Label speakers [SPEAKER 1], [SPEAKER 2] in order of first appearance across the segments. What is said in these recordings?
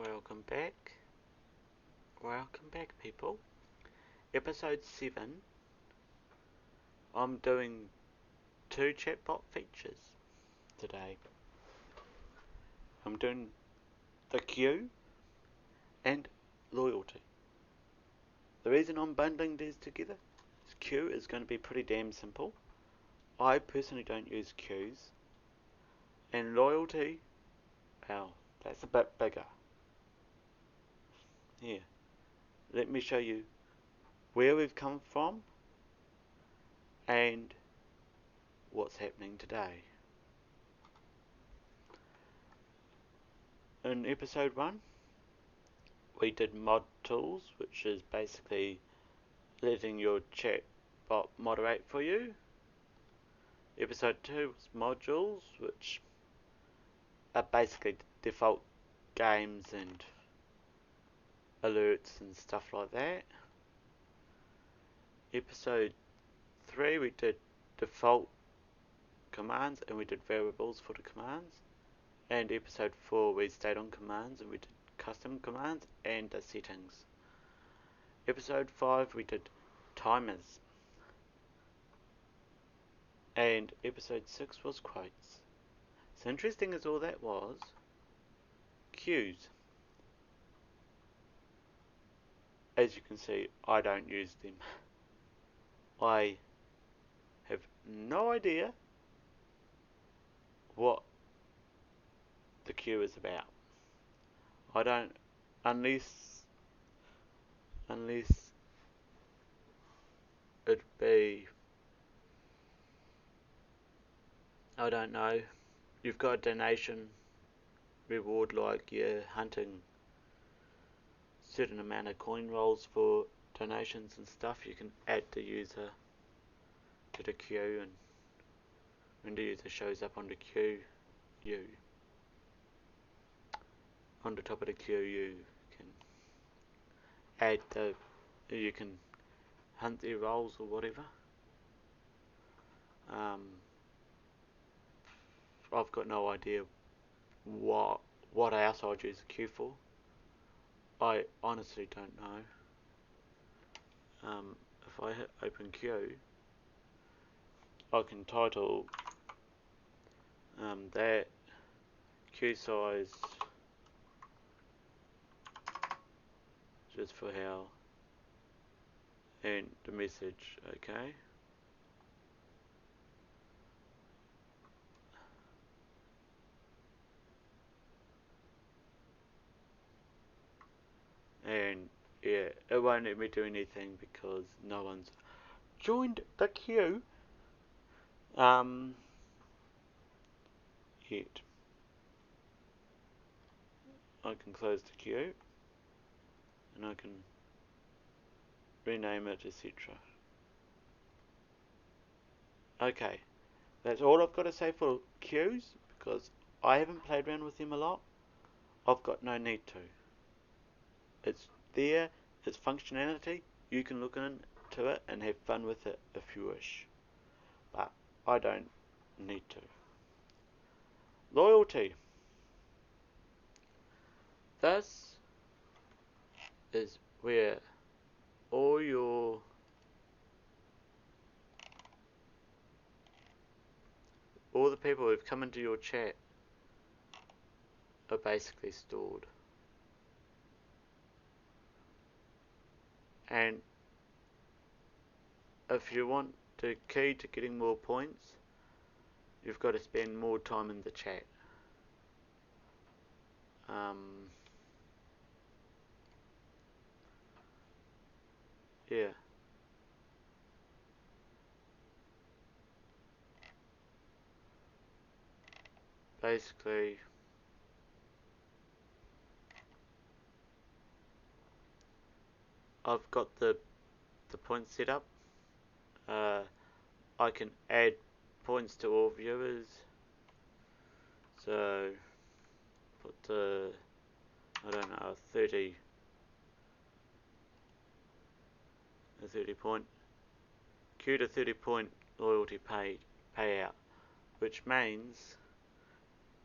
[SPEAKER 1] Welcome back. Welcome back, people. Episode 7. I'm doing 2 chatbot features today. I'm doing the queue and loyalty. The reason I'm bundling these together is queue is going to be pretty damn simple. I personally don't use queues. And loyalty, well, that's a bit bigger. Here, let me show you where we've come from and what's happening today. In episode 1, we did mod tools, which is basically letting your chatbot moderate for you. Episode 2 was modules, which are basically default games and alerts and stuff like that. Episode 3 we did default commands and we did variables for the commands. And episode 4 we stayed on commands and we did custom commands and the settings. Episode 5 we did timers. And episode 6 was quotes. So interesting as all that was, queues. As you can see, I don't use them. I have no idea what the queue is about. I don't, unless it be, I don't know, you've got a donation reward, like you're hunting certain amount of coin rolls for donations and stuff, you can add the user to the queue, and when the user shows up on the queue, on the top of the queue you can add you can hunt their rolls or whatever. I've got no idea what else I'd use a queue for. I honestly don't know. If I hit open queue, I can title that queue size just for how, and the message, okay. And yeah, it won't let me do anything because no one's joined the queue yet. I can close the queue and I can rename it, etc. Okay, that's all I've got to say for queues because I haven't played around with them a lot. I've got no need to. It's there, it's functionality, you can look into it and have fun with it if you wish. But I don't need to. Loyalty. This is where all the people who've come into your chat are basically stored. And if you want the key to getting more points, you've got to spend more time in the chat. Yeah. Basically, I've got the points set up. I can add points to all viewers. So put I don't know, a 30 point queue to 30 point loyalty payout, which means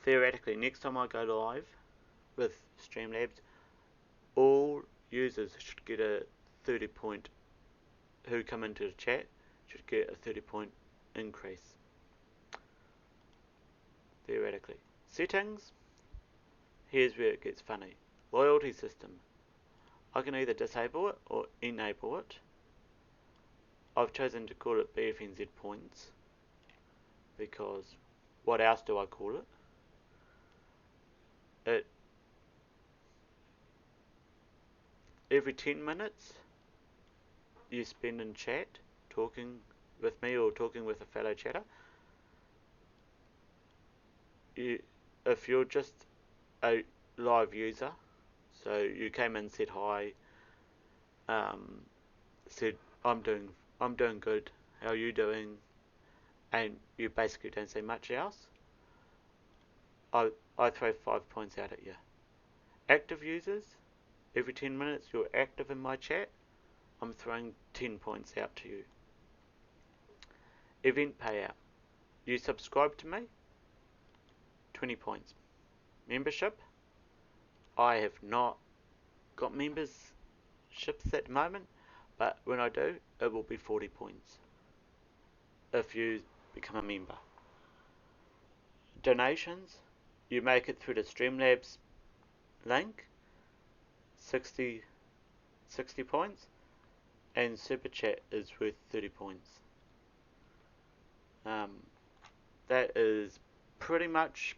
[SPEAKER 1] theoretically next time I go live with Streamlabs, all users should get a 30 point, who come into the chat should get a 30 point increase, theoretically. Settings, here's where it gets funny. Loyalty system, I can either disable it or enable it. I've chosen to call it BFNZ points, because what else do I call it? Every 10 minutes you spend in chat talking with me or talking with a fellow chatter, if you're just a live user, so you came in, said hi, said I'm doing good, how are you doing, and you basically don't say much else, I throw 5 points out at you. Active users, every 10 minutes you're active in my chat, I'm throwing 10 points out to you. Event payout, you subscribe to me, 20 points. Membership, I have not got memberships at the moment, but when I do, it will be 40 points if you become a member. Donations, you make it through the Streamlabs link, 60 points, and Super Chat is worth 30 points. That is pretty much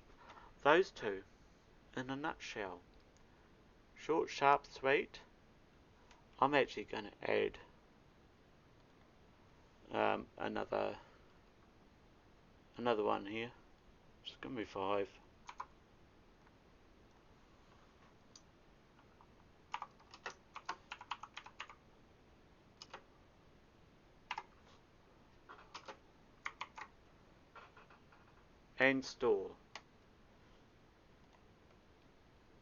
[SPEAKER 1] those two in a nutshell. Short, sharp, sweet. I'm actually going to add another one here. It's going to be 5. And store.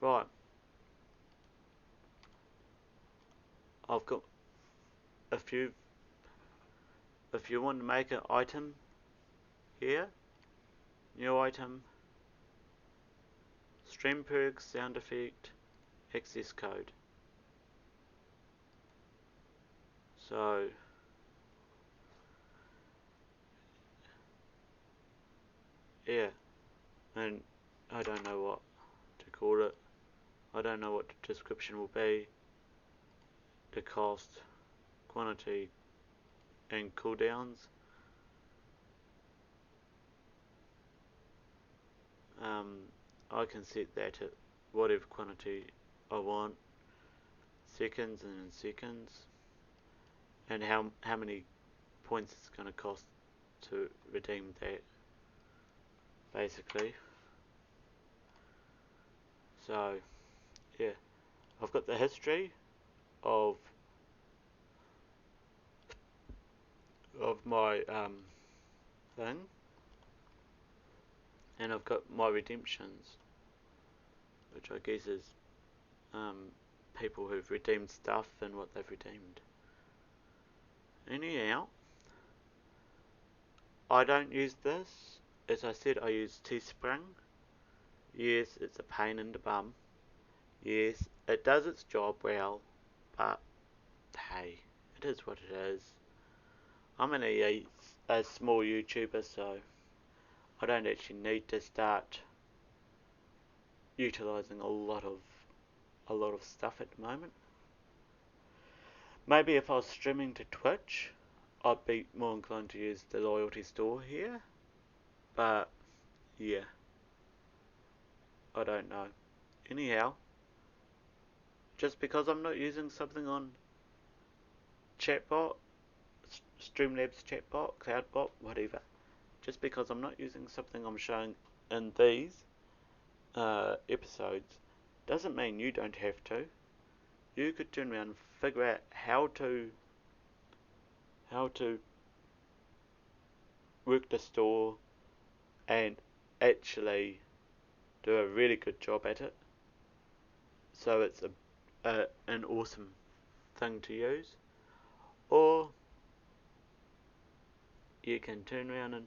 [SPEAKER 1] Right. I've got a few. If you want to make an item here, new item, stream perks, sound effect, access code. So yeah, and I don't know what to call it. I don't know what the description will be, the cost, quantity, and cooldowns. I can set that at whatever quantity I want, seconds and seconds, and how many points it's going to cost to redeem that, basically. So yeah, I've got the history of my thing, and I've got my redemptions, which I guess is people who've redeemed stuff and what they've redeemed. Anyhow, I don't use this. As I said, I use Teespring. Yes, it's a pain in the bum. Yes, it does its job well, but hey, it is what it is. I'm only a small YouTuber, so I don't actually need to start utilising a lot of stuff at the moment. Maybe if I was streaming to Twitch, I'd be more inclined to use the loyalty store here, but yeah, I don't know. Anyhow, just because I'm not using something on chatbot, Streamlabs chatbot, Cloudbot, whatever, just because I'm not using something I'm showing in these episodes, doesn't mean you don't have to. You could turn around and figure out how to work the store and actually do a really good job at it, so it's an awesome thing to use. Or you can turn around and,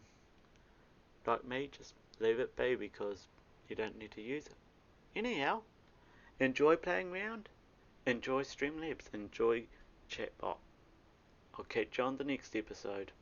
[SPEAKER 1] like me, just leave it be because you don't need to use it. Anyhow, enjoy playing around, enjoy Streamlabs, enjoy Chatbot. I'll catch you on the next episode.